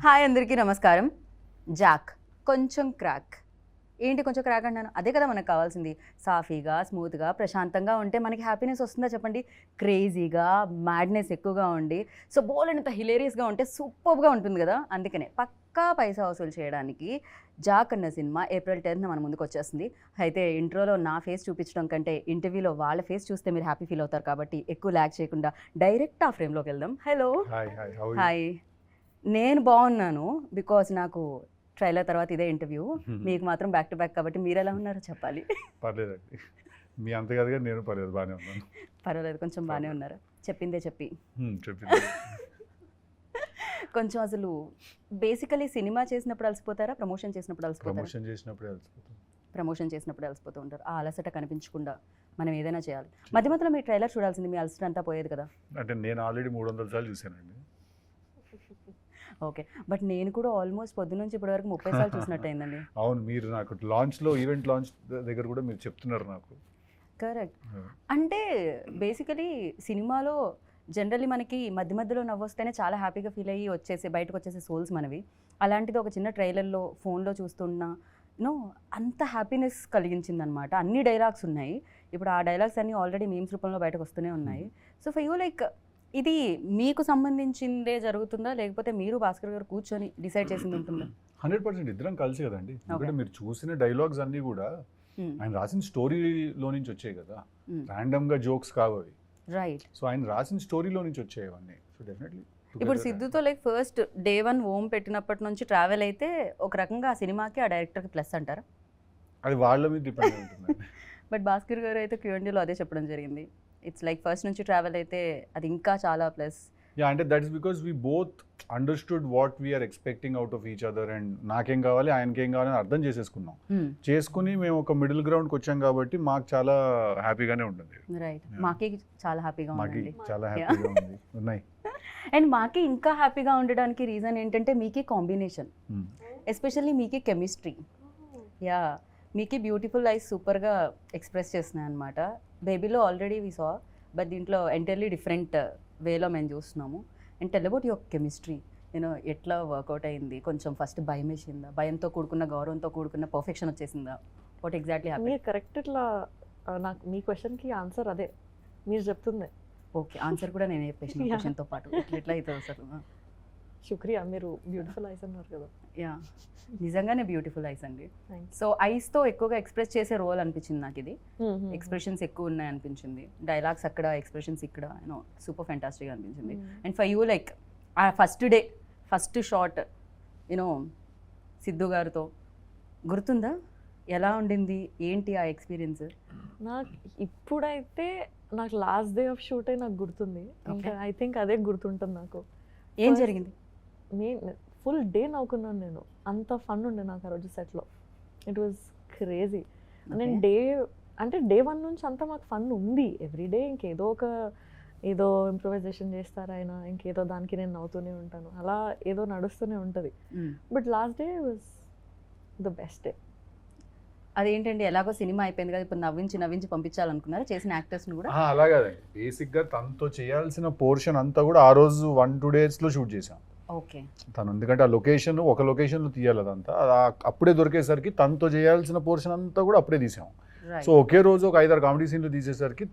Hi అందరికీ నమస్కారం. Jack కొంచెం క్రాక్. ఏంటి కొంచెం క్రాక్ అంటాను? అదే కదా మనకు కావాల్సింది. సాఫీగా, స్మూత్గా, ప్రశాంతంగా ఉంటే మనకి హ్యాపీనెస్ వస్తుందా చెప్పండి? క్రేజీగా, మ్యాడ్నెస్ ఎక్కువగా ఉండి సో బోలెడంత హిలేరియస్గా ఉంటే సూపర్గా ఉంటుంది కదా. అందుకనే పక్కా పైసా వసూలు చేయడానికి జాక్ అన్న సినిమా April 10th మన ముందుకు వచ్చేస్తుంది. అయితే ఇంట్రోలో నా ఫేస్ చూపించడం కంటే ఇంటర్వ్యూలో వాళ్ళ ఫేస్ చూస్తే మీరు హ్యాపీ ఫీల్ అవుతారు కాబట్టి ఎక్కువ ల్యాగ్ చేయకుండా డైరెక్ట్ ఆ ఫ్రేమ్లోకి వెళ్దాం. హలో. హాయ్. నేను బాగున్నాను బికాజ్ నాకు ట్రైలర్ తర్వాత ఇదే ఇంటర్వ్యూ. మీకు మాత్రం బ్యాక్ టు బ్యాక్ కాబట్టి మీరు ఎలా ఉన్నారో చెప్పాలి. పర్లేదండి, మీ అంత కదగా నేను పర్లేదు, బాగానే ఉన్నాను. పర్వాలేదు, కొంచెం బాగానే ఉన్నారు. చెప్పిందే చెప్పి చెప్పింది. కొంచెం అసలు బేసికలీ సినిమా చేసినప్పుడు అలసిపోతారా, ప్రమోషన్ చేసినప్పుడు అలసిపోతారా? ప్రమోషన్ చేసినప్పుడు అలసిపోతూ ఉంటారు. ఆ అలసట కనిపించకుండా మనం ఏదైనా చేయాలి. మధ్య మధ్యలో మీ ట్రైలర్ చూడాల్సింది, మీ అలసట అంతా పోయేది కదా. అంటే నేను ఆల్రెడీ 300 సార్లు చూశానండి. ఓకే, బట్ నేను కూడా ఆల్మోస్ట్ పొద్దు నుంచి ఇప్పటి వరకు 30 సార్లు చూసినట్టు అయిందండి. అవును, మీరు నాకు లాంచ్లో, ఈవెంట్ లాంచ్ దగ్గర కూడా మీరు చెప్తున్నారు నాకు. కరెక్ట్. అంటే బేసికలీ సినిమాలో జనరల్లీ మనకి మధ్య మధ్యలో నవ్వొస్తేనే చాలా హ్యాపీగా ఫీల్ అయ్యి బయటకు వచ్చేసే సోల్స్ మనవి. అలాంటిది ఒక చిన్న ట్రైలర్లో ఫోన్లో చూస్తున్నా అంత హ్యాపీనెస్ కలిగించిందనమాట. అన్ని డైలాగ్స్ ఉన్నాయి. ఇప్పుడు ఆ డైలాగ్స్ అన్నీ ఆల్రెడీ మీమ్స్ రూపంలో బయటకు వస్తూనే ఉన్నాయి. సో ఫర్ యూ లైక్ ఇది మీకు సంబంధించిందే జరుగుతుందా, లేకపోతే మీరు భాస్కర్ గారు కూర్చొని డిసైడ్ చేసింది ఉంటుందా? 100% ఇద్దరం కలిసి కదండి. ఎందుకంటే మీరు చూసిన డైలాగ్స్ అన్నీ కూడా ఆయన రాసిన స్టోరీలో నుంచి వచ్చాయి కదా, ర్యాండమ్గా జోక్స్ కావవి. రైట్. సో ఆయన రాసిన స్టోరీలో నుంచి వచ్చాయి అవన్నీ. సో డెఫినెట్లీ ఇప్పుడు సిద్ధుతో లైక్ ఫస్ట్ డే 1 ఓం పెట్టినప్పటి నుంచి ట్రావెల్ అయితే ఒక రకంగా ఆ సినిమాకి ఆ డైరెక్టర్కి ప్లస్ అంటారా? అది వాళ్ళ మీద డిపెండ్ ఉంటుంది. బట్ భాస్కర్ గారు అయితే Q&Aలో అదే చెప్పడం జరిగింది. ఇట్స్ లైక్ ఫస్ట్ నుంచి ట్రావెల్ అయితే అది ఇంకా చాలా ప్లస్. యా, అంటే that is because we both understood what we're expecting out of each other. And నాకేం కావాలి, ఆయనకేం కావాలని అర్థం చేసేసుకున్నాం. చేసుకుని మేము ఒక మిడిల్ గ్రౌండ్కి వచ్చాం కాబట్టి మాకు చాలా హ్యాపీగానే ఉంటుంది. రైట్. మాకి చాలా హ్యాపీగా ఉంది. చాలా హ్యాపీగా ఉంది ఉన్నాయి. అండ్ మాకి ఇంకా హ్యాపీగా ఉండడానికి రీజన్ ఏంటంటే మీకి కాంబినేషన్, ఎస్పెషల్లీ మీకి కెమిస్ట్రీ. యా, మీకి బ్యూటిఫుల్ ఐస్ సూపర్గా ఎక్స్ప్రెస్ చేస్తున్నాయి అనమాట. బేబీలో ఆల్రెడీ వి సా, బట్ దీంట్లో ఎంటైర్లీ డిఫరెంట్ వేలో మేము చూస్తున్నాము. And tell about your chemistry. ఎట్లా వర్కౌట్ అయింది? కొంచెం ఫస్ట్ భయం వేసిందా? భయంతో కూడుకున్న, గౌరవంతో కూడుకున్న పర్ఫెక్షన్ వచ్చేసిందా? What exactly happened? మీరు కరెక్ట్. ఇట్లా నాకు మీ క్వశ్చన్కి ఆన్సర్ అదే మీరు చెప్తుంది. ఓకే, ఆన్సర్ కూడా నేను చెప్పేసిన క్వశ్చన్తో పాటు ఎట్లా అవుతుంది అసలు? శుక్రియా, మీరు బ్యూటిఫుల్ ఐస్ అన్నారు కదా. యా, నిజంగానే బ్యూటిఫుల్ ఐస్ అండి. సో ఐస్తో ఎక్కువగా ఎక్స్ప్రెస్ చేసే రోల్ అనిపించింది నాకు ఇది. ఎక్స్ప్రెషన్స్ ఎక్కువ ఉన్నాయి అనిపించింది. డైలాగ్స్ అక్కడ, ఎక్స్ప్రెషన్స్ ఇక్కడ, సూపర్ ఫ్యాంటాస్టిక్ అనిపించింది. అండ్ ఫర్ యూ లైక్ ఆ first day, first shot Siddhu గారితో గుర్తుందా? ఎలా ఉండింది, ఏంటి ఆ ఎక్స్పీరియన్స్? నాకు ఇప్పుడైతే నాకు లాస్ట్ డే ఆఫ్ షూట్ నాకు గుర్తుంది. ఇంకా ఐ థింక్ అదే గుర్తుంటుంది నాకు. ఏం జరిగింది? ఫుల్ డే నవ్వుకున్నాను నేను. అంత ఫన్ ఉండే నాకు ఆ రోజు సెట్లో. It was crazy. నేను డే 1 నుంచి అంతా మాకు ఫన్ ఉంది. ఎవ్రీడే ఏదో ఇంప్రొవైజేషన్ చేస్తారు ఆయన, ఇంకేదో దానికి నేను నవ్వుతూనే ఉంటాను. అలా ఏదో నడుస్తూనే ఉంటుంది. But last day was the best day. అదేంటండి, ఎలాగో సినిమా అయిపోయింది కదా, ఇప్పుడు నవ్వించి పంపించాలనుకున్నారా చేసిన యాక్టర్స్ని కూడా? అలా కాదండి, బేసిక్గా తనతో చేయాల్సిన పోర్షన్ అంతా కూడా ఆ రోజు 1-2 డేస్లో షూట్ చేసాం. ఓకే. తను ఎందుకంటే ఒక లొకేషన్లో తీయాలి, అదంతా అప్పుడే దొరికేసరికి తనతో చేయాల్సిన పోర్షన్ అంతా కూడా అప్పుడే తీసాం. సో ఒకే రోజు ఒక 5-6 కామెడీ సీన్లు తీసేసరికి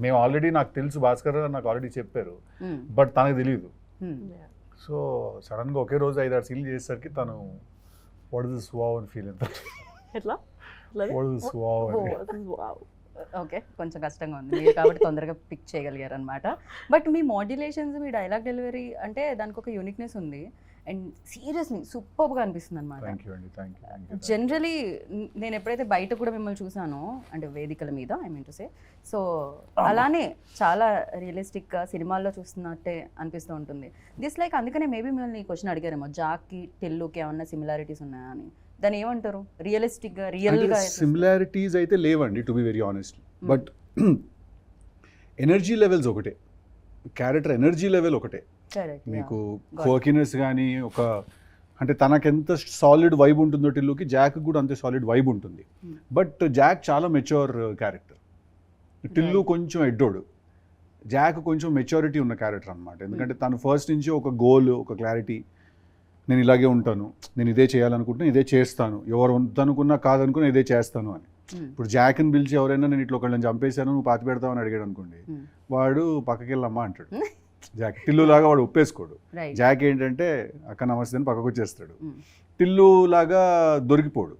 మేము ఆల్రెడీ, నాకు తెలుసు భాస్కర్ నాకు ఆల్రెడీ చెప్పారు, బట్ తనకు తెలియదు. సో సడన్గా ఒకే రోజు 5-6 సీన్లు చేసేసరికి తను వాట్ ఇస్ దిస్ వావ్ అని ఫీల్ అవుతారు. ఎట్లా? ఓకే, కొంచెం కష్టంగా ఉంది మీరు కాబట్టి తొందరగా పిక్ చేయగలిగారు అనమాట. But me modulations, me dialogue delivery అంటే దానికి ఒక యూనిక్నెస్ ఉంది. అండ్ సీరియస్లీ సూపర్గా అనిపిస్తుంది అనమాట. జనరలీ నేను ఎప్పుడైతే బయట కూడా మిమ్మల్ని చూసానో, అంటే వేదికల మీద I mean to say, so అలానే చాలా రియలిస్టిక్గా సినిమాల్లో చూస్తున్నట్టే అనిపిస్తూ ఉంటుంది. దిస్ లైక్ అందుకనే మేబీ మిమ్మల్ని ఈ క్వశ్చన్ అడిగారేమో, జాక్కి టిల్లుకి ఏమన్నా సిమిలారిటీస్ ఉన్నాయా అని. దాన్ని ఏమంటారు? రియల్గా సిమిలారిటీస్ అయితే లేవండి, to be very honest. But energy levels ఒకటే, క్యారెక్టర్ ఎనర్జీ లెవెల్ ఒకటే. మీకు క్వర్కినెస్ కానీ అంటే తనకెంత సాలిడ్ వైబ్ ఉంటుందో టిల్లుకి, జాక్ కూడా అంతే సాలిడ్ వైబ్ ఉంటుంది. బట్ జాక్ చాలా మెచ్యూర్ క్యారెక్టర్, టిల్లు కొంచెం ఎడ్డోడు. జాక్ కొంచెం మెచ్యూరిటీ ఉన్న క్యారెక్టర్ అనమాట. ఎందుకంటే తను ఫస్ట్ నుంచి ఒక గోల్, ఒక క్లారిటీ, నేను ఇలాగే ఉంటాను, నేను ఇదే చేయాలనుకుంటున్నా ఇదే చేస్తాను, ఎవరు వద్దనుకున్నా కాదనుకున్నా ఇదే చేస్తాను అని. ఇప్పుడు జాక్ని పిలిచి ఎవరైనా నేను ఇట్లా ఒకళ్ళని చంపేశాను నువ్వు పాతి పెడతావని అడిగాడు అనుకోండి, వాడు పక్కకి వెళ్ళమ్మా అంటాడు. జాక్ టిల్లులాగా వాడు ఒప్పేసుకోడు. జాక్ ఏంటంటే అక్క నమస్తే అని పక్కకు వచ్చేస్తాడు. టిల్లు లాగా దొరికిపోడు.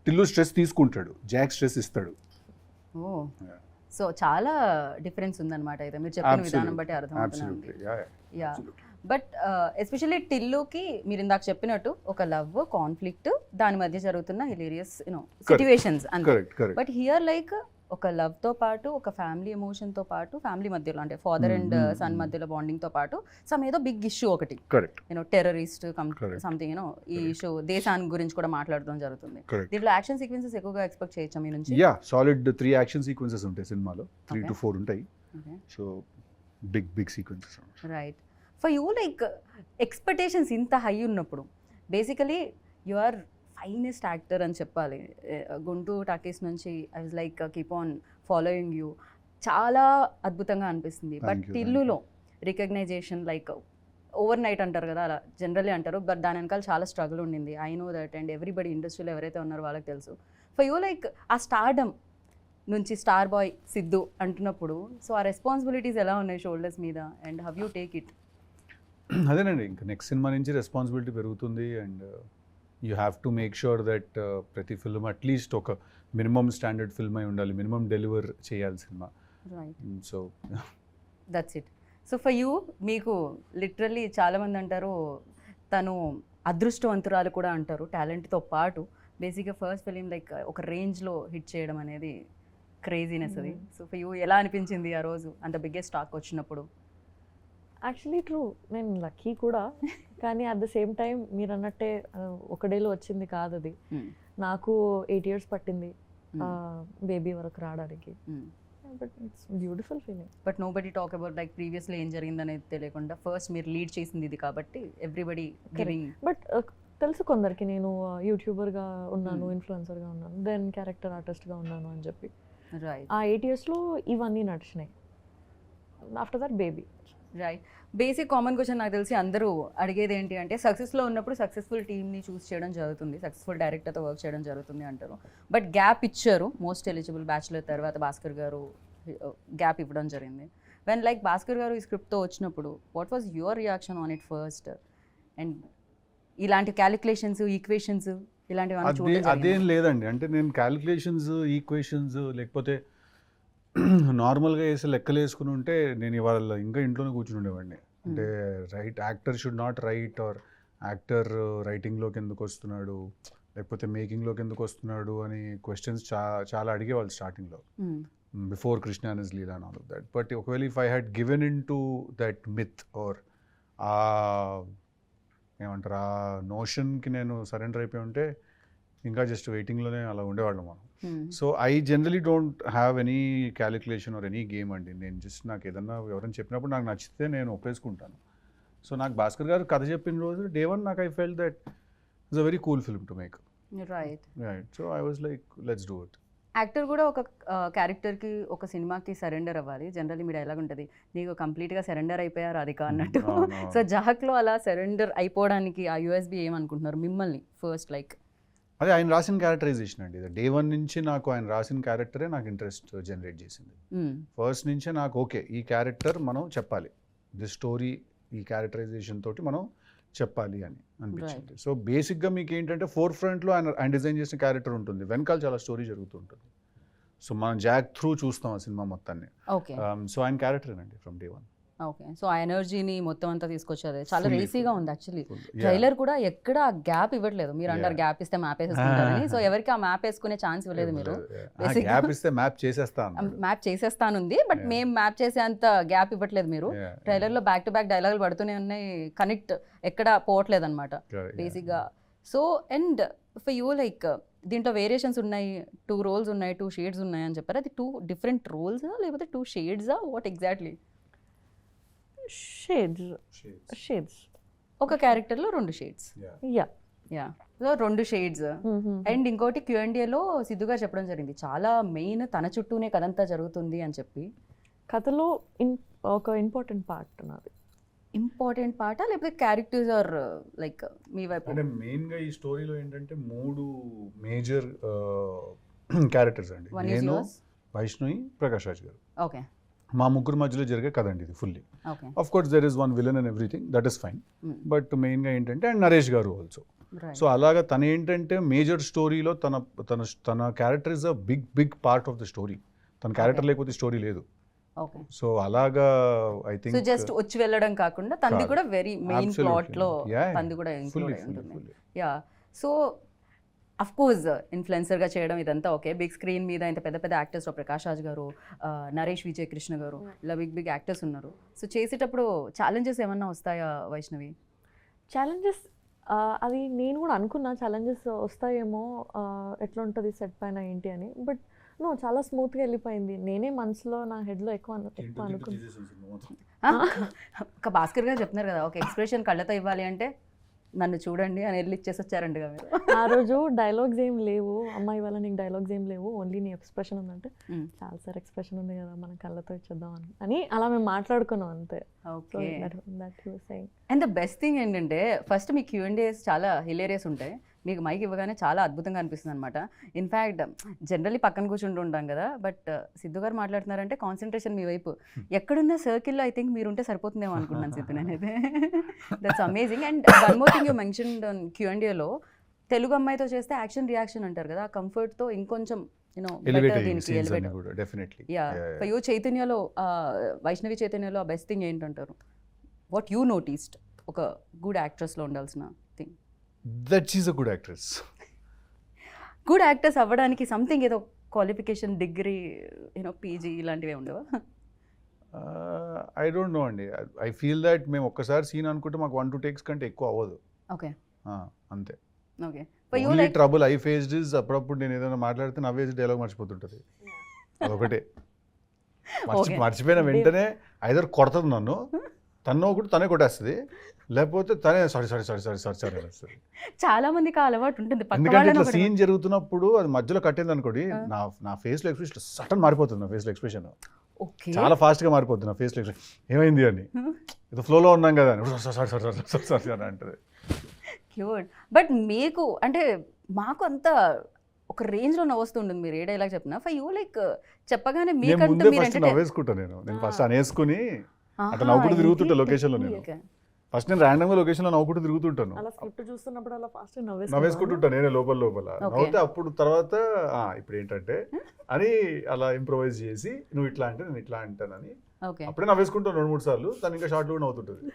టిల్లు స్ట్రెస్ తీసుకుంటాడు, జాక్ స్ట్రెస్ ఇస్తాడు. ఓ సో చాలా డిఫరెన్స్ ఉందన్నమాట అయితే మీరు చెప్పిన విధానం బట్టి అర్థమవుతుంది. యా బట్ ఎస్పెషల్లీ టిల్లుకి మీరు ఇందాక చెప్పినట్టు ఒక లవ్ కాన్ఫ్లిక్ట్ దాని మధ్య జరుగుతున్న హిలేరియస్ సిచ్యువేషన్స్ అంతే. బట్ హియర్ లైక్ ఒక లవ్ తో పాటు ఒక ఫ్యామిలీ ఎమోషన్ తో పాటు ఫ్యామిలీ మధ్యలో అంటే ఫాదర్ అండ్ సన్ మధ్యలో బాండింగ్ తో పాటు సమ్ ఏదో బిగ్ ఇష్యూ ఒకటి టెర్రరిస్ట్ సంథింగ్ ఈ ఇష్యూ దేశానికి గురించి కూడా మాట్లాడడం జరుగుతుంది. దీంట్లో యాక్షన్ సీక్వెన్సెస్ ఎక్కువగా ఎక్స్పెక్ట్ చేయొచ్చా మీ నుంచి? యా సాలిడ్ 3 యాక్షన్ సీక్వెన్సెస్ ఉంటాయి సినిమాలో, 3 to 4 ఉంటాయి. So big sequences. Right. For you like expectations ఇంత హై ఉన్నప్పుడు basically you are finest actor అని చెప్పాలి. గుంటూరు టాకీస్ నుంచి I was like keep on following you, చాలా అద్భుతంగా అనిపిస్తుంది. బట్ టిల్లులో రికగ్నైజేషన్ లైక్ ఓవర్ నైట్ అంటారు కదా, అలా జనరల్లీ అంటారు, బట్ దాని వెనకాల చాలా స్ట్రగుల్ ఉండింది. I know that and everybody ఇండస్ట్రీలో ఎవరైతే ఉన్నారో వాళ్ళకి తెలుసు. ఫర్ యూ లైక్ ఆ స్టార్డమ్ నుంచి స్టార్ బాయ్ సిద్ధు అంటున్నప్పుడు సో ఆ రెస్పాన్సిబిలిటీస్ ఎలా ఉన్నాయి షోల్డర్స్ మీద and have you take it? అదేనండి, ఇంకా నెక్స్ట్ సినిమా నుంచి రెస్పాన్సిబిలిటీ పెరుగుతుంది and you have to make sure that ప్రతి ఫిల్మ్ అట్లీస్ట్ ఒక మినిమం స్టాండర్డ్ ఫిల్మ్ అయి ఉండాలి, మినిమం డెలివర్ చేయాలి cinema. So that's it. So for you మీకు లిటరల్లీ చాలామంది అంటారు తను అదృష్టవంతురాలు కూడా అంటారు టాలెంట్తో పాటు. బేసిక్గా ఫస్ట్ ఫిలిం లైక్ ఒక రేంజ్లో హిట్ చేయడం అనేది క్రేజీనెస్ అది. సో ఫర్ యూ ఎలా అనిపించింది ఆ రోజు అంత బిగ్గెస్ట్ టాక్ వచ్చినప్పుడు? యాక్చువల్లీ ట్రూ, నేను లక్కీ కూడా, కానీ అట్ ద సేమ్ టైం మీరు అన్నట్టే ఒక డేలో వచ్చింది కాదు అది. నాకు 8 years పట్టింది బేబీ వరకు రావడానికి. But it's beautiful feeling. But nobody talk about like ప్రీవియస్లో ఏం జరిగిందనేది తెలియకుండా ఫస్ట్ మీరు లీడ్ చేసింది ఇది కాబట్టి ఎవ్రీబడి గివింగ్. బట్ తెలుసు కొందరికి నేను యూట్యూబర్గా ఉన్నాను, ఇన్ఫ్లుయెన్సర్గా ఉన్నాను, దెన్ క్యారెక్టర్ ఆర్టిస్ట్గా ఉన్నాను అని చెప్పి. ఆ 8 yearsలో ఇవన్నీ నడిచినాయి. After that baby. Right. Basic common question నాకు తెలిసి అందరూ అడిగేది ఏంటి అంటే సక్సెస్లో ఉన్నప్పుడు సక్సెస్ఫుల్ టీమ్ని చూస్ చేయడం జరుగుతుంది, సక్సెస్ఫుల్ డైరెక్టర్తో వర్క్ చేయడం జరుగుతుంది అంటారు. బట్ గ్యాప్ ఇచ్చారు, మోస్ట్ ఎలిజిబుల్ బ్యాచులర్ తర్వాత భాస్కర్ గారు గ్యాప్ ఇవ్వడం జరిగింది. వెన్ లైక్ భాస్కర్ గారు ఈ స్క్రిప్ట్తో వచ్చినప్పుడు what was your reaction on it first? And ఇలాంటి క్యాలిక్యులేషన్స్ ఈక్వేషన్స్ ఇలాంటివి అదేం లేదండి. అంటే నేను క్యాలిక్యులేషన్స్ ఈక్వేషన్స్ లేకపోతే నార్మల్గా వేసి లెక్కలు వేసుకుని ఉంటే నేను ఇవాళ ఇంకా ఇంట్లోనే కూర్చుని ఉండేవాడిని. అంటే actor should not write or actor రైటింగ్లోకి ఎందుకు వస్తున్నాడు లేకపోతే మేకింగ్లోకి ఎందుకు వస్తున్నాడు అని క్వశ్చన్స్ చాలా అడిగేవాళ్ళు స్టార్టింగ్లో, before Krishna and his Leela and all of that. But ఒకవేళ if I had given in to that myth or ఏమంటారు ఆ నోషన్కి నేను సరెండర్ అయిపోయి ఉంటే ఇంకా జస్ట్ వెయిటింగ్లోనే అలా ఉండేవాళ్ళం మనం. So I generally don't have any calculation or any game అండి. నేను జస్ట్ నాకు ఏదన్నా ఎవరైనా చెప్పినప్పుడు నాకు నచ్చితే నేను ఒప్పేసుకుంటాను. సో నాకు భాస్కర్ గారు కథ చెప్పిన రోజు డే వన్ నాకు I felt that it's a very cool film to make. Right. So I was like let's do it. Actor కూడా ఒక క్యారెక్టర్కి ఒక సినిమాకి సరెండర్ అవ్వాలి. జనరల్లీ మీ డైలాగ్ ఉంటుంది నీకు కంప్లీట్గా సరెండర్ అయిపోయారు అది అన్నట్టు. సో జహక్లో అలా సరెండర్ అయిపోవడానికి ఆ యూఎస్బీ ఏమనుకుంటున్నారు మిమ్మల్ని ఫస్ట్? లైక్ అదే ఆయన రాసిన క్యారెక్టరైజేషన్ అండి. డే వన్ నుంచి నాకు ఆయన రాసిన క్యారెక్టరే నాకు ఇంట్రెస్ట్ జనరేట్ చేసింది. ఫస్ట్ నుంచే నాకు ఓకే ఈ క్యారెక్టర్ మనం చెప్పాలి, ది స్టోరీ ఈ క్యారెక్టరైజేషన్ తోటి మనం చెప్పాలి అని అనిపించింది. సో బేసిక్గా మీకు ఏంటంటే ఫోర్ ఫ్రంట్లో ఆయన డిజైన్ చేసిన క్యారెక్టర్ ఉంటుంది, వెనకాల చాలా స్టోరీ జరుగుతుంటుంది. సో మనం జాక్ త్రూ చూస్తాం ఆ సినిమా మొత్తాన్ని. సో ఆయన క్యారెక్టరేనండి from day one. Okay. So ఆ ఎనర్జీని మొత్తం అంతా తీసుకొచ్చేది చాలా రేసీగా ఉంది యాక్చువల్లీ. ట్రైలర్ కూడా ఎక్కడ గ్యాప్ ఇవ్వట్లేదు. మీరు అంటారు గ్యాప్ ఇస్తే మ్యాప్ వేసేసుకుంటారని, సో ఎవరికి ఆ మ్యాప్ వేసుకునే ఛాన్స్ ఇవ్వలేదు మీరు. మ్యాప్ చేసేస్తానుంది బట్ మేము మ్యాప్ చేసేంత గ్యాప్ ఇవ్వట్లేదు మీరు. ట్రైలర్లో బ్యాక్ టు బ్యాక్ డైలాగులు పడుతూనే ఉన్నాయి, కనెక్ట్ ఎక్కడ పోవట్లేదు అనమాట బేసిక్గా. So and for you like దీంట్లో వేరియేషన్స్ ఉన్నాయి, 2 roles ఉన్నాయి, 2 shades ఉన్నాయి అని చెప్పారు. అది 2 different roles లేకపోతే 2 shades వాట్ ఎగ్జాక్ట్లీ? షేడ్స్ ఒక క్యారెక్టర్లో 2 shades. Yeah so 2 shades. And ఇంకోటి Q&Aలో సిద్ధుగా చెప్పడం జరిగింది చాలా మెయిన్ తన చుట్టూనే కథంతా జరుగుతుంది అని చెప్పి. కథలో ఒక ఇంపార్టెంట్ పార్ట్ నాది. ఇంపార్టెంట్ పార్టా లేకపోతే క్యారెక్టర్స్ ఆర్ లైక్ మీ వైపు? అంటే మెయిన్గా ఈ స్టోరీలో ఏంటంటే 3 మేజర్ క్యారెక్టర్స్ అండి. One is నేను, yours? వైష్ణవి, ప్రకాష్ రాజ్ గారు. ఓకే మా ముగ్గురు మధ్యలో జరిగే కథ అండి ఇది fully. Okay of course there is one villain and everything, that is fine. But మెయిన్గా ఏంటంటే అండ్ నరేష్ గారు ఆల్సో. సో అలాగా తన ఏంటంటే మేజర్ స్టోరీలో తన తన తన character is a big part of the story. తన క్యారెక్టర్ లేకపోతే స్టోరీ లేదు. ఓకే సో అలాగా ఐ సో థింక్ జస్ట్ వచ్చి వెళ్ళడం కాకుండా తంది కాదు. కూడా వెరీ మెయిన్ Absolutely. ప్లాట్ లో Yeah, తంది కూడా fully, ఇంక్లూడ్ fully, ఉంటుంది. fully. Yeah so of course influencer గా చేయడం ఇదంతా ఓకే. బిగ్ స్క్రీన్ మీద ఇంత పెద్ద పెద్ద యాక్టర్స్ ప్రకాష్ రాజ్ గారు, నరేష్ విజయ్ కృష్ణ గారు, ఇలా బిగ్ యాక్టర్స్ ఉన్నారు. సో చేసేటప్పుడు ఛాలెంజెస్ ఏమన్నా వస్తాయా వైష్ణవి? ఛాలెంజెస్ అది నేను కూడా అనుకున్నా ఛాలెంజెస్ వస్తాయేమో, ఎట్లా ఉంటుంది సెట్ పైన ఏంటి అని. బట్ నో, చాలా స్మూత్గా వెళ్ళిపోయింది. నేనే మనసులో నా హెడ్లో ఎక్కువ అనుకున్నా. ఒక భాస్కర్ గారు చెప్తున్నారు కదా, ఒక ఎక్స్ప్రెషన్ కళ్ళతో ఇవ్వాలి అంటే నన్ను చూడండి అని వెళ్ళి ఇచ్చేసి వచ్చారండి మీరు. ఆ రోజు డైలాగ్స్ ఏం లేవు, అమ్మాయి వాళ్ళ నీకు డైలాగ్స్ ఏం లేవు, ఓన్లీ నీ ఎక్స్ప్రెషన్ ఉందంటే చాలా సార్ ఎక్స్ప్రెషన్ ఉంది కదా మనం కళ్ళతో ఇచ్చేద్దాం అని అలా మేము మాట్లాడుకున్నాం అంతే. Okay So, and the best thing ఏంటంటే ఫస్ట్ మీ Q&As చాలా హిలేరియస్ ఉంటాయి. మీకు మైక్ ఇవ్వగానే చాలా అద్భుతంగా అనిపిస్తుంది అనమాట. ఇన్ఫ్యాక్ట్ జనరల్లీ పక్కన కూర్చుంటూ ఉంటాం కదా, బట్ సిద్ధు గారు మాట్లాడుతున్నారంటే కాన్సన్ట్రేషన్ మీ వైపు. ఎక్కడున్న సర్కిల్లో ఐ థింక్ మీరు ఉంటే సరిపోతుందేమో అనుకున్నాను సిద్ధు నేనైతే. That's amazing. And one more thing you mention Q&Aలో తెలుగు అమ్మాయితో చేస్తే యాక్షన్ రియాక్షన్ అంటారు కదా, ఆ కంఫర్ట్తో ఇంకొంచెం చైతన్యలో వైష్ణవి చైతన్యలో ఆ బెస్ట్ థింగ్ ఏంటంటారు? వాట్ యూ నోటీస్డ్ ఒక గుడ్ యాక్ట్రెస్లో ఉండాల్సిన thing? That is a good actress. Good actors అవ్వడానికి సంథింగ్ ఏదో క్వాలిఫికేషన్, డిగ్రీ, పీజీ ఇలాంటివి ఉండవా? ఐ డోంట్ నో అండి. ఐ ఫీల్ దట్ మేము ఒక్కసారి సీన్ అనుకుంటే మాకు 1-2 takes కంటే ఎక్కువ అవ్వదు. ఓకే అంతే. Okay only trouble I faced is అప్పుడప్పుడు నేను ఏదైనా మాట్లాడితే నవ్వేసి డైలాగ్ మర్చిపోతుంటుంది. అదొకటే. మర్చిపోయిన వెంటనే ఐదర్ కొడుతుంది నన్ను, తను ఒకటి తనే కొట్టేస్తుంది, లేకపోతే తనే సారీ అనేస్తుంది. చాలా మందికి ఆ అలవాటు ఉంటుంది. ఎందుకంటే ఇట్లా సీన్ జరుగుతున్నప్పుడు అది మధ్యలో కట్టింది అనుకోండి, నా ఫేస్ లో ఎక్స్ప్రెషన్ సడన్ మారిపోతుంది. నా ఫేస్ లో ఎక్స్ప్రెషన్ చాలా ఫాస్ట్ గా మారిపోతుంది. నా ఫేస్ లో ఎక్స్ప్రెషన్ ఏమైంది అని, ఏదో ఫ్లోలో ఉన్నాం కదా అని సారీ అని అంటది. క్యూట్. బట్ మీకు అంటే మాకు అంత ఒక రేంజ్ లో నవ్వుస్తుంటుంది మీరు ఏ డైలాగ్ చెప్పినా. ఫర్ యూ లైక్ చెప్పగానే మీకంటూ మీరు నవ్వేసుకుంటాను. నేను ఫస్ట్ అనేసుకుని అట్లా నవ్వుకుంటూ తిరుగుతుంటా లొకేషన్ లో. నేను ఫస్ట్ నేను ర్యాండమ్ గా లొకేషన్ లో నవ్వుకుంటూ తిరుగుతుంటాను, నవ్వేసుకుంటుంటాను నేనే లోపల నవ్వుతే. అప్పుడు తర్వాత ఇప్పుడు ఏంటంటే అని అలా ఇంప్రొవైజ్ చేసి నువ్వు ఇట్లా అంటే నేను ఇట్లా అంటానని అప్పుడే నవ్వేసుకుంటాను 2-3 సార్లు. తను ఇంకా షార్ట్ కూడా నవ్వుతుంటుంది.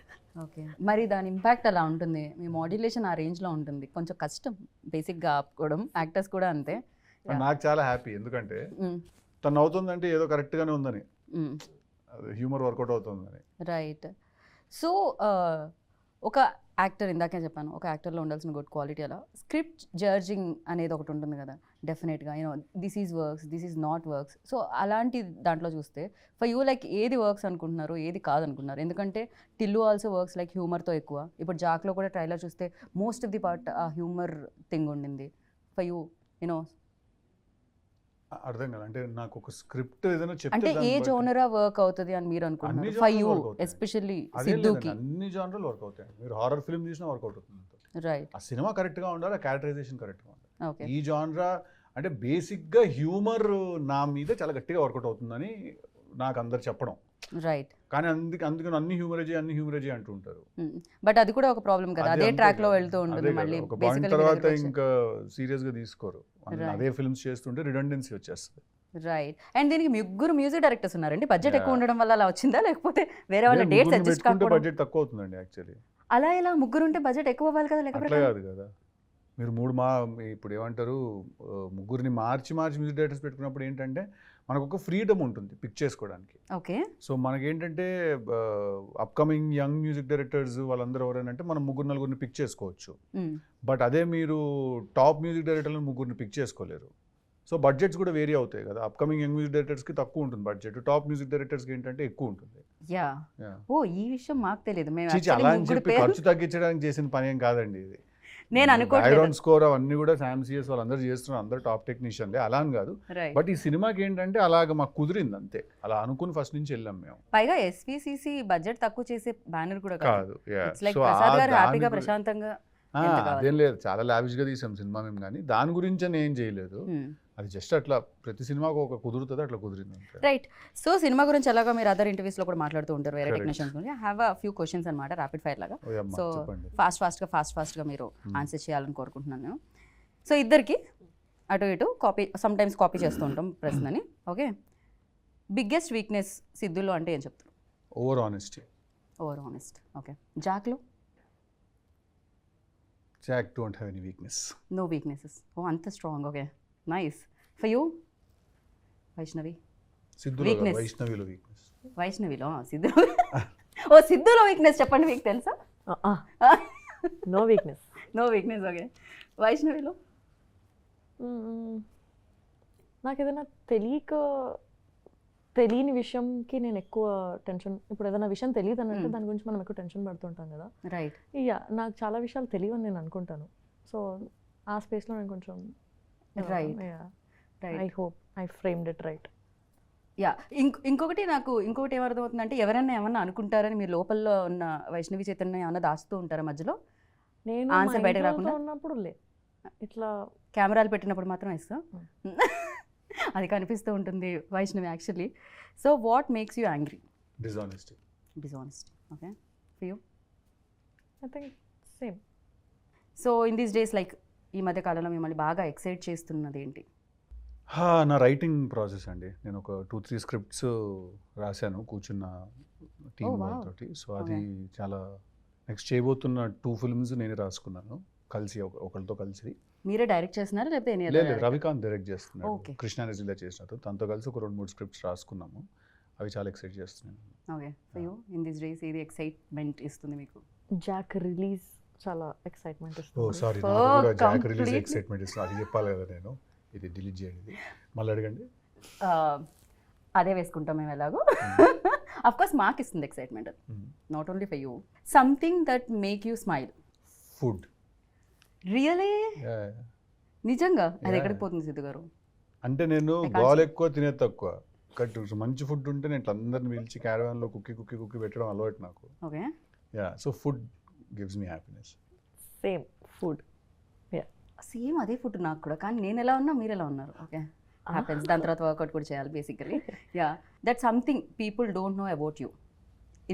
ఓకే, మరి దాని ఇంపాక్ట్ అలా ఉంటుంది. మీ మాడ్యులేషన్ ఆ రేంజ్ లో ఉంటుంది. కొంచెం కష్టం బేసిక్ గా ఆపుకోవడం. యాక్టర్స్ కూడా అంతే. నాకు చాలా హ్యాపీ, ఎందుకంటే తను నవ్వుతుందంటే ఏదో కరెక్ట్ గానే ఉందని, హ్యూమర్ వర్కౌట్ అవుతుందని. రైట్. సో ఒక యాక్టర్, ఇందాకే చెప్పాను, ఒక యాక్టర్లో ఉండాల్సిన గుడ్ క్వాలిటీ అలా స్క్రిప్ట్ జడ్జింగ్ అనేది ఒకటి ఉంటుంది కదా డెఫినెట్గా. This is works, this is not works. So అలాంటి దాంట్లో చూస్తే ఫర్ యూ లైక్ ఏది వర్క్స్ అనుకుంటున్నారు, ఏది కాదనుకుంటున్నారు? ఎందుకంటే టిల్లు ఆల్సో వర్క్స్ లైక్ హ్యూమర్తో ఎక్కువ. ఇప్పుడు జాక్లో కూడా ట్రైలర్ చూస్తే మోస్ట్ ఆఫ్ ది పార్ట్ ఆ హ్యూమర్ థింగ్ ఉండింది. ఫర్ యూ అర్థం కదా, అంటే నాకు ఒక స్క్రిప్ట్ ఏదైనా చెప్తే అంటే ఏ జోనరా వర్క్ అవుతుంది అని మీరు అనుకుంటున్నారు? ఫర్ యూ ఎస్పెషల్లీ సిద్ధుకి అన్ని జానర్లు వర్క్ అవుతాయి. మీరు హారర్ ఫిల్మ్ చూసినా వర్కౌట్ అవుతుంది. రైట్. ఆ సినిమా కరెక్ట్ గా ఉండాలి, ఆ క్యారెక్టరైజేషన్ కరెక్ట్ గా ఉండాలి. ఓకే. ఈ జానరా అంటే బేసిక్ గా హ్యూమర్ నా మీద చాలా గట్టిగా వర్కౌట్ అవుతుందని నాకు అందరు చెప్పడం. రైట్. కానీ అందుకని అన్ని హ్యూమరేజీ అంటూ ఉంటారు. బట్ అది కూడా ఒక ప్రాబ్లం కదా, అదే ట్రాక్ లో వెళ్తూ ఉంటుంది. మళ్ళీ ఒక పాయింట్ తర్వాత ఇంకా సీరియస్ గా తీసుకోరు, అదే ఫిల్మ్స్ చేస్తుంటే రిడెండెన్సీ వచ్చేస్తుంది. రైట్. అండ్ దీనికి ముగ్గురు మ్యూజిక్ డైరెక్టర్స్ ఉన్నారండి. బడ్జెట్ ఎక్కువ ఉండడం వల్ల అలా వచ్చిందా, లేకపోతే వేరే వాళ్ళ డేట్స్ అడ్జస్ట్ కాకపోవడం? బడ్జెట్ తక్కువ అవుతుందండి యాక్చువల్లీ. అలా ఎలా ముగ్గురు ఉంటే బడ్జెట్ ఎక్కువ అవ్వాలి కదా? అట్లా కాదు కదా, మీరు ఇప్పుడు ఏమంటారు, ముగ్గురిని మార్చి మ్యూజిక్ డైరెక్టర్స్ పెట్టుకున్నప్పుడు ఏంటంటే మనకు ఒక ఫ్రీడమ్ ఉంటుంది పిక్ చేసుకోవడానికి. ఓకే. సో మనకేంటంటే అప్కమింగ్ యంగ్ మ్యూజిక్ డైరెక్టర్స్ వాళ్ళందరూ ఎవరైనా మనం 3-4 పిక్ చేసుకోవచ్చు. బట్ అదే మీరు టాప్ మ్యూజిక్ డైరెక్టర్లను 3 పిక్ చేసుకోలేరు. సో బడ్జెట్స్ కూడా వేరీ అవుతాయి కదా. అప్కమింగ్ యంగ్ మ్యూజిక్ డైరెక్టర్స్కి తక్కువ ఉంటుంది బడ్జెట్, టాప్ మ్యూజిక్ డైరెక్టర్స్కి ఏంటంటే ఎక్కువ ఉంటుంది. ఓ ఈ విషయం మాకు తెలియదు. అలా అని చెప్పి ఖర్చు తగ్గించడానికి చేసిన పని ఏం కాదండి ఇది. నేను అనుకోవట్లేదు బ్యాక్గ్రౌండ్ స్కోర్ అవన్నీ కూడా SAM-CS వాళ్ళందరూ చేస్తున్నారు, అందరూ టాప్ టెక్నీషియన్లే, అలా అని కాదు. రైట్. బట్ ఈ సినిమాకి ఏంటంటే అలాగ మాకు కుదిరింది అంతే, అలా అనుకుని ఫస్ట్ నుంచి వెళ్ళాం మేము. పైగా SVCC బడ్జెట్ తక్కువ చేసే బ్యానర్ కూడా కాదు. కాదు, yeah. It's like So, Prasad గారు దాని హ్యాపీగా గురి- ప్రశాంతంగా ఎంత కావాలి? అదేం లేదు, చాలా లావిష్ గా తీసాం సినిమా మేము, కానీ దాని గురించి అని ఏం చేయలేదు. అది జస్ట్ అట్లా ప్రతి సినిమాకు ఒక కుదురుతుంది, అట్లా కుదిరింది అంతే. రైట్. సో సినిమా గురించి ఎలాగో మీరు అదర్ ఇంటర్వ్యూస్లో కూడా మాట్లాడుతూ ఉంటారు వేరే Correct. టెక్నీషియన్స్ గురించి. హ్యావ్ అ ఫ్యూ క్వశ్చన్స్ అనమాట, ర్యాపిడ్ ఫైర్ లాగా. ఓ అమ్మా, సో చెప్పండి. ఫాస్ట్గా మీరు ఆన్సర్ చేయాలని కోరుకుంటున్నాను. సో ఇద్దరికి అటు ఇటు కాపీ, సమ్ టైమ్స్ కాపీ చేస్తూ ఉంటాం ప్రశ్నని. ఓకే, బిగ్గెస్ట్ వీక్నెస్ సిద్ధులో అంటే ఏం చెప్తారు? Over honesty. Over honest. Okay. జాక్లో? Jack don't have any weakness. No weaknesses. ఓ అంత strong. Okay, nice. For you? Vaishnavi? సిద్ధులో Weakness. వైష్ణవిలో వీక్నెస్. వైష్ణవిలో? సిద్ధులో? ఓ సిద్ధులో వీక్నెస్ చెప్పండి, మీకు తెలుసా? No weakness. No weakness. Okay. వైష్ణవిలో? నాకు ఏదైనా తెలియని విషయంకి నేను ఎక్కువ టెన్షన్, ఇప్పుడు ఏదైనా విషయం తెలియదు అని అంటే దాని గురించి మనం ఎక్కువ టెన్షన్ పడుతుంటాం కదా. రైట్. ఇక నాకు చాలా విషయాలు తెలియని నేను అనుకుంటాను. సో ఆ స్పేస్లో నేను కొంచెం Right. I hope I framed it right. Yeah. ఇంకొకటి ఏమర్థమవుతుందంటే, ఎవరైనా ఏమన్నా అనుకుంటారని మీరు లోపల ఉన్న వైష్ణవి చైతన్య ఏమన్నా దాస్తూ ఉంటారా మధ్యలో? నేను Answer మా బయటకు ఇంట్లో రాకుండా? ఉన్నప్పుడు ఇట్లా కెమెరాలు పెట్టినప్పుడు మాత్రం ఇస్తా. అది కనిపిస్తూ ఉంటుంది Vaishnavi actually. So what makes you angry? Dishonesty. Dishonesty. Okay. For you? I think same. So in these days like ఈ మధ్య కాలంలో మిమ్మల్ని బాగా ఎక్సైట్ చేస్తున్నది ఏంటి? నా రైటింగ్ ప్రాసెస్ అండి. నేను ఒక 2-3 స్క్రిప్ట్స్ రాశాను కూర్చున్న టీం Oh, wow. వాళ్ళతోటి. సో అది చాలా నెక్స్ట్ చేయబోతున్న 2 ఫిల్మ్స్ నేనే రాసుకున్నాను కలిసి, ఒకరితో కలిసి. మీరే డైరెక్ట్ చేస్తున్నారా లేకపోతే ఎనీ లేదు, రవికాంత్ డైరెక్ట్ చేస్తున్నాడు, Okay. కృష్ణానదిలో చేసినట్టు. తనతో కలిసి ఒక 2-3 స్క్రిప్ట్స్ రాసుకున్నాము, అవి చాలా ఎక్సైట్ చేస్తున్నాను. Okay. For you in these days ఏది ఎక్సైట్మెంట్ ఇస్తుంది మీకు? జాక్ రిలీజ్ చాలా ఎక్సైట్మెంట్ ఓ ఇస్తుంది. సారీ, Oh, నాకు కూడా జాక్ రిలీజ్ completely. ఎక్సైట్మెంట్ ఇస్తుంది, అది చెప్పాలి కదా నేను. ఇది డిలీట్ చేయండి, మళ్ళీ అడగండి. అదే వేసుకుంటాం మేము ఎలాగో. అఫ్ కోర్స్ మాకు ఇస్తుంది excitement, not only for you. Something that make you smile? Food. Really? నిజంగా? అది Yeah. ఎక్కడికి పోతుంది సిద్ధు గారు? అంటే నేను I can't గోల్ say. ఎక్కువ తినే తక్కువ. కట్ మంచి ఫుడ్ ఉంటే నేను ఇట్లా అందరిని పిలిచి క్యారవాన్లో కుక్కి పెట్టడం అలవాటు నాకు. Okay. Yeah, so food gives me happiness. Same food. Same అదే ఫుడ్ నాకు కూడా, కానీ నేను ఎలా ఉన్నా మీరు ఎలా ఉన్నారు. Okay, happens. దాని తర్వాత వర్కౌట్ కూడా చేయాలి basically. Yeah, that something people don't know about you.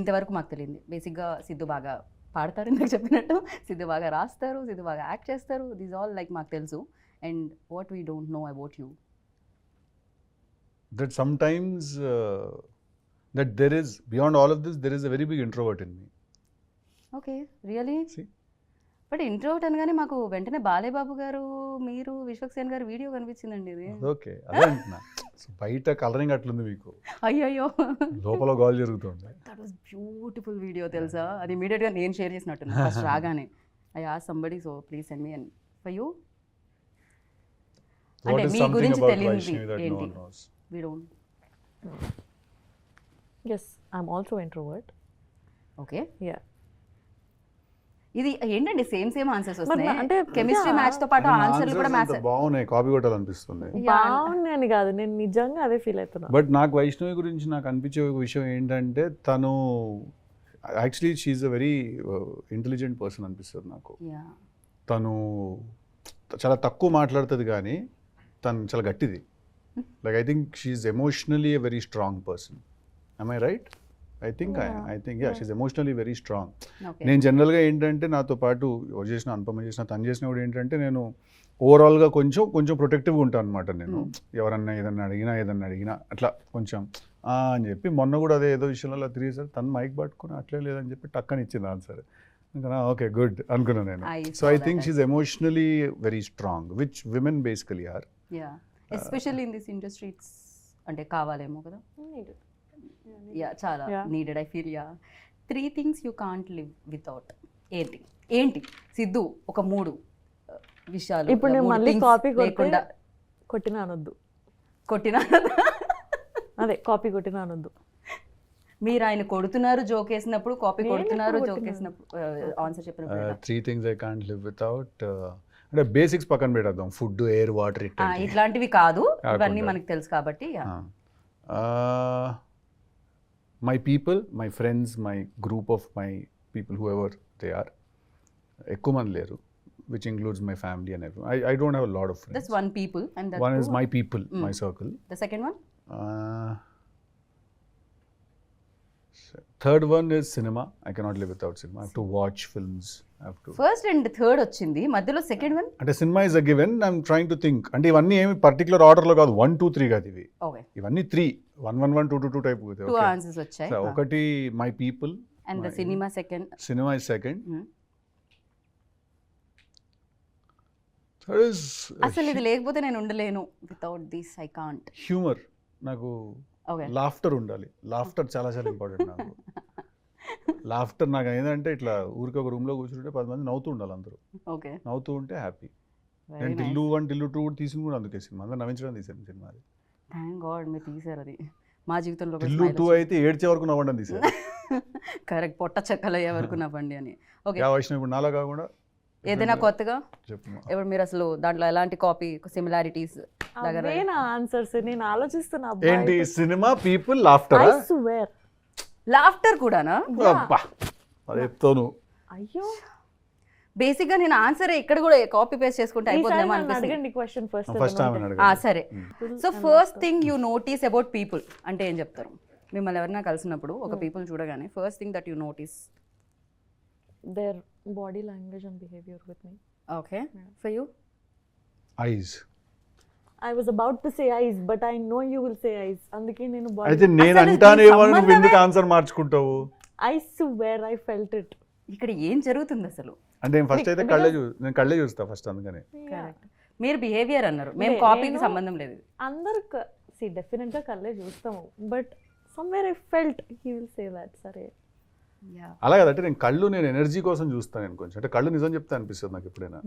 ఇంతవరకు మాకు తెలియదు. బేసిక్గా సిద్ధు బాగా పాడతారు, ఇందాక చెప్పినట్టు. సిద్ధు బాగా రాస్తారు, సిద్ధు బాగా యాక్ట్ చేస్తారు. దిస్ ఆల్ లైక్ మాకు తెలుసు. And what we don't know about you? That sometimes that there is, beyond all of this, there is a very big introvert in me. Okay, really? See? But introvert అనగానే మాకు వెంటనే బాలేబాబు గారు, మీరు, విశ్వక్సేన్ గారు video కనిపించిందండి. ఇది ఓకే, అదే అంటున్నా. సో బయట కలరింగ్ అట్లుంది మీకు, అయ్యయ్యో, లోపల గోల్ జరుగుతుంది. దట్ వాస్ బ్యూటిఫుల్ వీడియో తెలుసా. అది ఇమీడియట్గా నేను షేర్ చేసినట్టు ఫస్ట్ రాగానే. I asked somebody, so please send me. And for you? What అంటే is మీ something గురించి about తెలియనిది Vaishnavi that no ఏంటి? one knows? We don't. Yes, I'm also introvert. Okay. Yeah. ఇది ఏంటండి సేమ్ ఆన్సర్స్ వస్తున్నాయి. అంటే chemistry match తో పాటు నా ఆన్సర్లు కూడా answers మ్యాచ్. అంత బాగున్నాయి, కాపీ కొట్టాలనిపిస్తుంది. బాగున్నాయని కాదు, నేను నిజంగా అదే ఫీల్ అవుతున్నా. బట్ నాకు వైష్ణవి గురించి నాకు అనిపించే ఒక విషయం ఏంటంటే, తను actually she a very intelligent person అనిపిస్తుంది నాకు. తను చాలా తక్కువ మాట్లాడుతుంది కానీ తను చాలా గట్టిది. Like I think she emotionally a very strong person. I right? I think yeah, she emotionally very strong. నేను జనరల్గా ఏంటంటే నాతో పాటు ఎవరు చేసిన, అనుపమ చేసిన, తను చేసిన కూడా ఏంటంటే నేను ఓవరాల్గా కొంచెం ప్రొటెక్టివ్గా ఉంటాను అనమాట. నేను ఎవరన్నా ఏదన్నా అడిగినా అట్లా కొంచెం అని చెప్పి, మొన్న కూడా అదే ఏదో విషయంలో అలా తిరిగేసారు, తను మైక్ పట్టుకుని అట్లే లేదని చెప్పి టక్కని ఇచ్చింది ఆన్సర్. ఇంకా ఓకే గుడ్ అనుకున్నాను నేను. So I think she emotionally very strong, which women basically are. Yeah, especially in this industry it's అంటే కావాలేమో కదా. యా, చాలా needed I feel. Yeah, 3 things you can't live without. ఏంటి సిద్ధు? ఒక 3 విషయాలు. ఇప్పుడు నేను మళ్ళీ కాపీ కొట్టినా అనొద్దు. కొట్టినా అదే కాపీ కొట్టినా అనొద్దు. మీరు ఆయన కొడుతున్నారు జోక్ వేసినప్పుడు, కాపీ నేను కొడుతున్నారు ఎప్పుడు జోక్ కొట్టినాను? వేసినప్పుడు, ఆన్సర్ చెప్పినప్పుడు ఎలా? 3 things I can't live without. అంటే బేసిక్స్ పక్కన పెట్టేద్దాం, ఫుడ్, ఎయిర్, వాటర్, ఇట్లాంటివి కాదు, ఇవన్నీ కాకుండా. మనకు తెలుసు కాబట్టి yeah. My people, my friends, my group of my people whoever they are. ఎక్కువ మంది లేరు, which includes my family and every. I don't have a lot of That's friends. one people and that One is two- my people, my Mm. circle. The second one? Third one is cinema. I cannot live without cinema. I have to watch films. I have to. First and third వచ్చింది, మధ్యలో second one. అంటే cinema is a given. I'm trying to think. అంటే ఇవన్నీ ఏమి particular ఆర్డర్లో కాదు, 1, 2, 3 కాదు ఇవి. ఓకే, ఇవన్నీ 3, 1, 1, 1, 2, 2, 2 టైప్. టూ ఆన్సర్స్ వచ్చాయి. ఒకటి my people and the cinema second. Cinema is second. Third is అసలు ఇది లేకపోతే నేను ఉండలేను, without this I can't. Humour. నాకు ఓకే, లాఫ్టర్ ఉండాలి. లాఫ్టర్ చాలా చాలా ఇంపార్టెంట్ నాకు. లాఫ్టర్ నాకు ఏంటంటే ఇట్లా ఊరికి ఒక రూమ్లో కూర్చుంటే 10 మంది నవ్వుతూ ఉండాలి, అందరూ ఓకే, నవ్వుతూ ఉంటే హ్యాపీ. వెరీ నేను నైస్. టిల్లు 1, టిల్లు 2 కూడా తీసుకుని కూడా అందుకే సినిమా అందరూ నవ్వించడం తీసాను సినిమా. అది థ్యాంక్ గాడ్ మీరు తీసారు అది. మా జీవితంలో టిల్లు 2 అయితే ఏడ్చే వరకు నవ్వడం తీసాను. కరెక్ట్, పొట్ట చెక్కలు అయ్యే వరకు నవ్వండి అని. ఓకే, యా వైష్ణవ్ ఇప్పుడు నాలా కాకుండా ఏదైనా కొత్తగా చెప్పు. ఇప్పుడు మీరు అసలు దాంట్లో ఎలాంటి కాపీ సిమిలారిటీస్ దగ్గర అవే నా ఆన్సర్స్, నేను ఆలోచిస్తున్నా. ఏంటి cinema, people, laughter? I swear. Laughter కూడానా? అబ్బా అది చెప్తాను. అయ్యో, బేసిక్ గా నేను ఆన్సర్ ఇక్కడ కూడా కాపీ పేస్ట్ చేసుకుంటే అయిపోతుందేమో అనిపిస్తుంది. అడగండి క్వశ్చన్ ఫస్ట్. ఫస్ట్ టైం అడగండి. సరే, so first thing you notice about people అంటే ఏం చెప్తారు? మిమ్మల్ని ఎవరైనా కలిసినప్పుడు ఒక పీపుల్ చూడగానే first thing that you notice. Their body language and behaviour with me. Okay, for you? Eyes. I was about to say eyes, but I know you will say eyes. అందుకే నేను అయితే నేను అసలు అంటానేమో దీని నువ్వు ఎందుకు answer మార్చుకుంటావు? I swear I felt it. ఇక్కడ ఏం జరుగుతుంది అసలు? అంటే నేను ఫస్ట్ అయితే నేను కళ్ళే చూస్తా ఫస్ట్, అందుకని. కరెక్ట్, మీరు బిహేవియర్ అన్నారు, మేము లే, కాపీకి నేను- సంబంధం లేదు. అందరు డెఫినెట్ గా కళ్ళే చూస్తాము, but somewhere I felt he will say that. సరే, అలా కదంటే నేను ఎనర్జీ కోసం చూస్తాను. నేను కొంచెం అంటే కళ్ళు నిజం చెప్తే అనిపిస్తుంది నాకు ఎప్పుడైనా.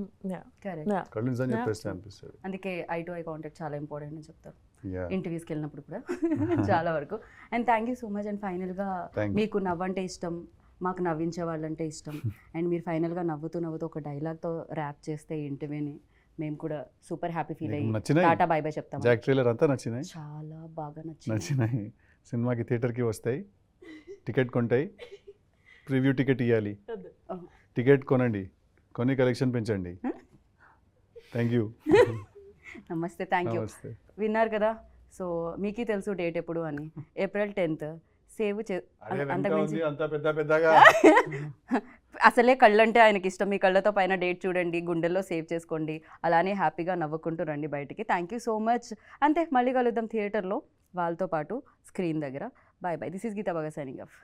కరెక్ట్, కళ్ళు నిజం చెప్పేస్తే అనిపిస్తుంది. అందుకే ఐ టు ఐ కాంటాక్ట్ చాలా ఇంపార్టెంట్ అని చెప్తారు యా ఇంటర్వ్యూస్కి వెళ్ళినప్పుడు కూడా చాలా వరకు. And thank you so much. And ఫైనల్గా Thank you. మీకు నవ్వంటే ఇష్టం, మాకు నవ్వించే వాళ్ళంటే ఇష్టం. అండ్ మీరు ఫైనల్గా నవ్వుతూ ఒక డైలాగ్తో ర్యాప్ చేస్తే ఇంటర్వ్యూని మేము కూడా సూపర్ హ్యాపీ ఫీల్ నీకు అయ్యి నచ్చినాయి? టాటా బై బై చెప్తాం. జాక్ ట్రైలర్ అంతా నచ్చినాయి. చాలా బాగా నచ్చింది. నచ్చినాయి. సినిమాకి థియేటర్కి వస్తాయి, టికెట్ కొంటాయి, ప్రివ్యూ టికెట్ ఇవ్వాలి. టికెట్ కొనండి, కొని కలెక్షన్ పెంచండి. Thank you. నమస్తే, థ్యాంక్ యూ. నమస్తే. విన్నారు కదా, సో మీకే తెలుసు డేట్ ఎప్పుడు అని. April 10th సేవ్ అరే వెనక అంతకుమించి ఉంది అంతా పెద్దగా. అసలే కళ్ళంటే ఆయనకి ఇష్టం. మీ కళ్ళతో పైన డేట్ చూడండి, గుండెల్లో సేవ్ చేసుకోండి, అలానే హ్యాపీగా నవ్వుకుంటూ రండి బయటికి. Thank you so much. అంతే, మళ్ళీ కలుద్దాం థియేటర్లో వాళ్ళతో పాటు స్క్రీన్ దగ్గర. Bye bye. This is Geetha Baga signing of.